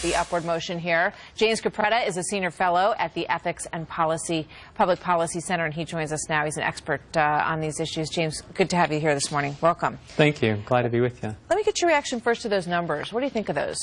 the upward motion here. James Capretta is a senior fellow at the Ethics and Public Policy Center, and he joins us now. He's an expert on these issues. James, good to have you here this morning. Welcome. Thank you. Glad to be with you. Let me get your reaction first to those numbers. What do you think of those?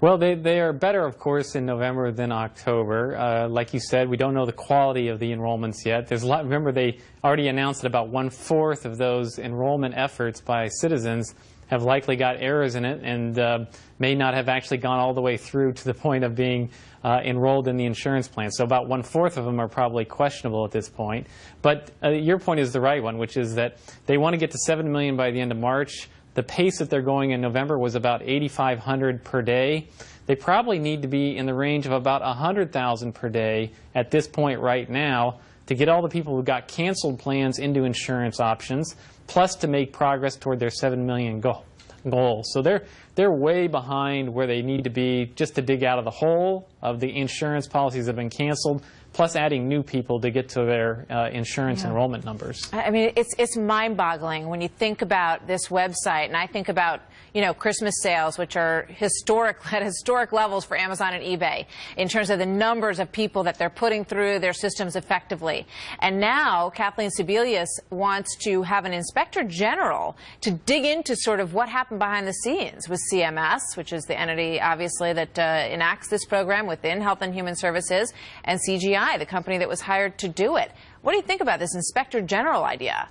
Well, they are better, of course, in November than October. Like you said, we don't know the quality of the enrollments yet. There's a lot. Remember, they already announced that about 1/4 of those enrollment efforts by citizens have likely got errors in it and may not have actually gone all the way through to the point of being enrolled in the insurance plan. So about 1/4 of them are probably questionable at this point. But your point is the right one, which is that they want to get to 7 million by the end of March. The pace that they're going in November was about 8,500 per day. They probably need to be in the range of about 100,000 per day at this point right now to get all the people who got canceled plans into insurance options, plus to make progress toward their 7 million goal. So they're way behind where they need to be just to dig out of the hole of the insurance policies that have been canceled, plus adding new people to get to their insurance enrollment numbers. I mean, it's mind-boggling when you think about this website, and I think about, you know, Christmas sales, which are at historic levels for Amazon and eBay in terms of the numbers of people that they're putting through their systems effectively. And now Kathleen Sebelius wants to have an inspector general to dig into sort of what happened behind the scenes with CMS, which is the entity, obviously, that enacts this program within Health and Human Services, and CGI, the company that was hired to do it. What do you think about this inspector general idea?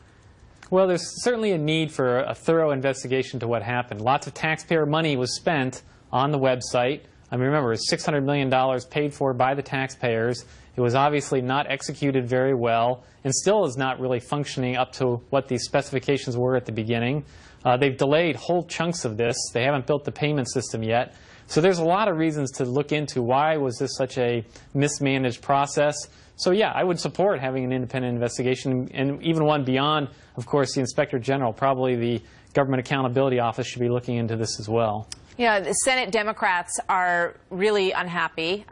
Well, there's certainly a need for a thorough investigation to what happened. Lots of taxpayer money was spent on the website. I mean, remember, it was $600 million paid for by the taxpayers. It was obviously not executed very well and still is not really functioning up to what the specifications were at the beginning. They've delayed whole chunks of this. They haven't built the payment system yet. So there's a lot of reasons to look into why was this such a mismanaged process. So yeah, I would support having an independent investigation, and even one beyond, of course, the Inspector General. Probably the Government Accountability Office should be looking into this as well. Yeah, the Senate Democrats are really unhappy,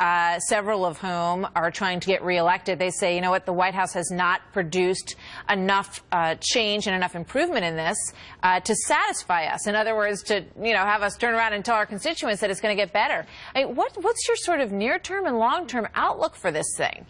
several of whom are trying to get reelected. They say, you know what, the White House has not produced enough change and enough improvement in this to satisfy us. In other words, to, you know, have us turn around and tell our constituents that it's going to get better. I mean, what's your sort of near-term and long-term outlook for this thing?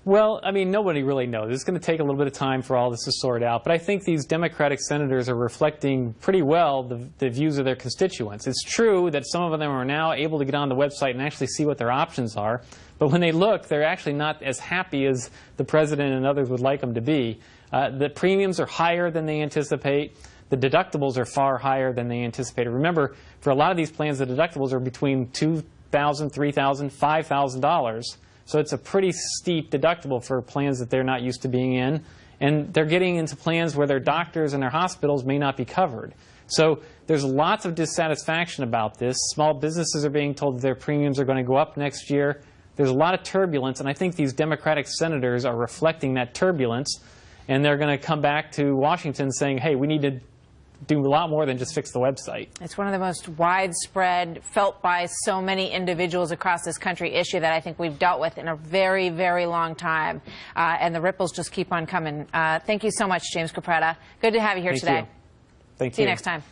Well, I mean, nobody really knows. It's going to take a little bit of time for all this to sort out. But I think these Democratic senators are reflecting pretty well the views of their constituents. It's true that some of them are now able to get on the website and actually see what their options are. But when they look, they're actually not as happy as the president and others would like them to be. The premiums are higher than they anticipate. The deductibles are far higher than they anticipated. Remember, for a lot of these plans, the deductibles are between $2,000, $3,000, $5,000. So it's a pretty steep deductible for plans that they're not used to being in. And they're getting into plans where their doctors and their hospitals may not be covered. So there's lots of dissatisfaction about this. Small businesses are being told that their premiums are going to go up next year. There's a lot of turbulence, and I think these Democratic senators are reflecting that turbulence. And they're going to come back to Washington saying, hey, we need to do a lot more than just fix the website. It's one of the most widespread, felt by so many individuals across this country issue that I think we've dealt with in a very, very long time. And the ripples just keep on coming. Thank you so much, James Capretta. Good to have you here today. Thank you. See you next time.